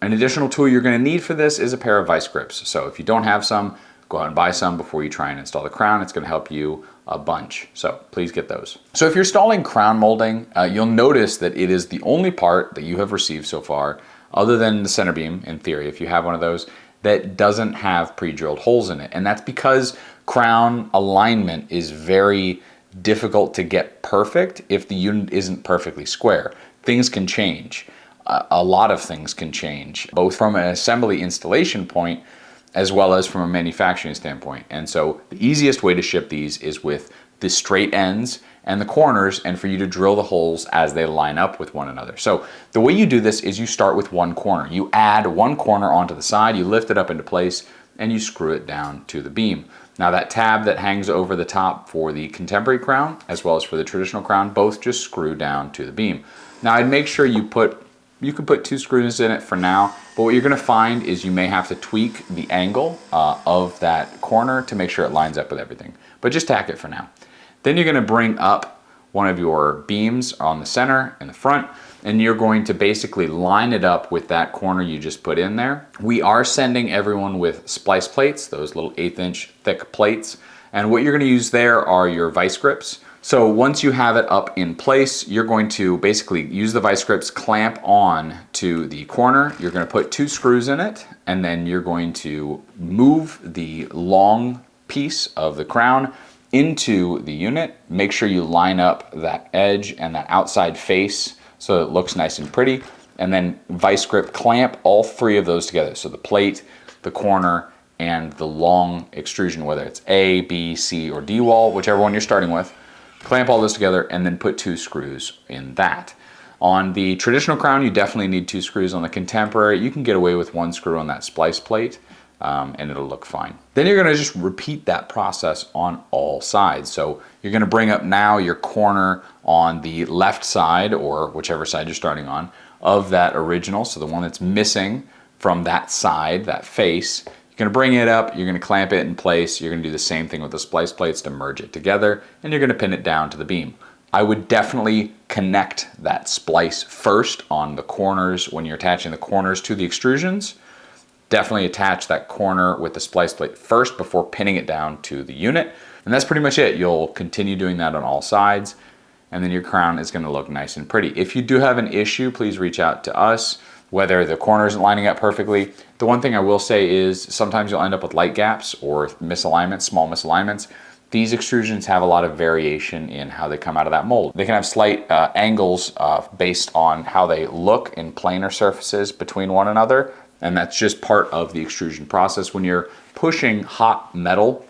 An additional tool you're going to need for this is a pair of vice grips. So if you don't have some, go out and buy some before you try and install the crown. It's going to help you a bunch. So please get those. So if you're installing crown molding, you'll notice that it is the only part that you have received so far, other than the center beam, in theory, if you have one of those, that doesn't have pre-drilled holes in it. And that's because crown alignment is very difficult to get perfect if the unit isn't perfectly square. Things can change. A lot of things can change, both from an assembly installation point as well as from a manufacturing standpoint. And so the easiest way to ship these is with the straight ends and the corners, and for you to drill the holes as they line up with one another. So the way you do this is you start with one corner. You add one corner onto the side, you lift it up into place, and you screw it down to the beam. Now that tab that hangs over the top for the contemporary crown, as well as for the traditional crown, both just screw down to the beam. Now I'd make sure you can put 2 screws in it for now, but what you're gonna find is you may have to tweak the angle of that corner to make sure it lines up with everything. But just tack it for now. Then you're gonna bring up one of your beams on the center and the front, and you're going to basically line it up with that corner you just put in there. We are sending everyone with splice plates, those little 1/8 inch thick plates. And what you're gonna use there are your vice grips. So once you have it up in place, you're going to basically use the vice grips, clamp on to the corner. You're going to put 2 screws in it, and then you're going to move the long piece of the crown into the unit. Make sure you line up that edge and that outside face so it looks nice and pretty. And then vice grip clamp all 3 of those together. So the plate, the corner, and the long extrusion, whether it's A, B, C, or D wall, whichever one you're starting with. Clamp all this together and then put 2 screws in that. On the traditional crown, you definitely need 2 screws. On the contemporary, you can get away with 1 screw on that splice plate and it'll look fine. Then you're gonna just repeat that process on all sides. So you're gonna bring up now your corner on the left side, or whichever side you're starting on, of that original. So the one that's missing from that side, that face. You're gonna bring it up, you're gonna clamp it in place, you're gonna do the same thing with the splice plates to merge it together, and you're gonna pin it down to the beam. I would definitely connect that splice first on the corners when you're attaching the corners to the extrusions. Definitely attach that corner with the splice plate first before pinning it down to the unit. And that's pretty much it. You'll continue doing that on all sides, and then your crown is gonna look nice and pretty. If you do have an issue, please reach out to us, whether the corner isn't lining up perfectly. The one thing I will say is sometimes you'll end up with light gaps or misalignments, small misalignments. These extrusions have a lot of variation in how they come out of that mold. They can have slight angles based on how they look in planar surfaces between one another, and that's just part of the extrusion process. When you're pushing hot metal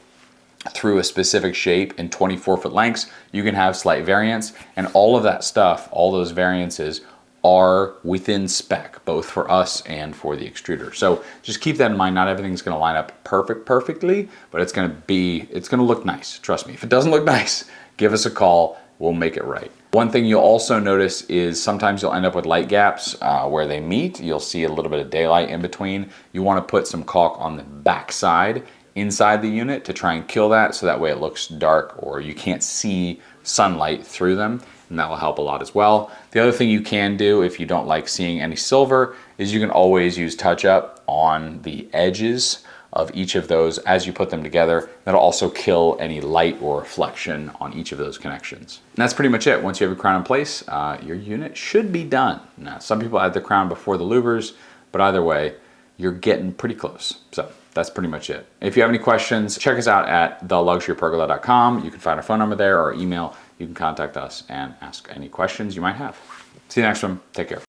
through a specific shape in 24-foot lengths, you can have slight variance, and all of that stuff, all those variances are within spec, both for us and for the extruder. So just keep that in mind. Not everything's gonna line up perfectly, but it's gonna look nice. Trust me. If it doesn't look nice, give us a call, we'll make it right. One thing you'll also notice is sometimes you'll end up with light gaps where they meet. You'll see a little bit of daylight in between. You wanna put some caulk on the back side inside the unit to try and kill that, so that way it looks dark or you can't see sunlight through them, and that will help a lot as well. The other thing you can do if you don't like seeing any silver is you can always use touch-up on the edges of each of those as you put them together. That'll also kill any light or reflection on each of those connections. And that's pretty much it. Once you have your crown in place, your unit should be done. Now, some people add the crown before the louvers, but either way, you're getting pretty close. So that's pretty much it. If you have any questions, check us out at theluxurypergola.com. You can find our phone number there or email. You can contact us and ask any questions you might have. See you next one. Take care.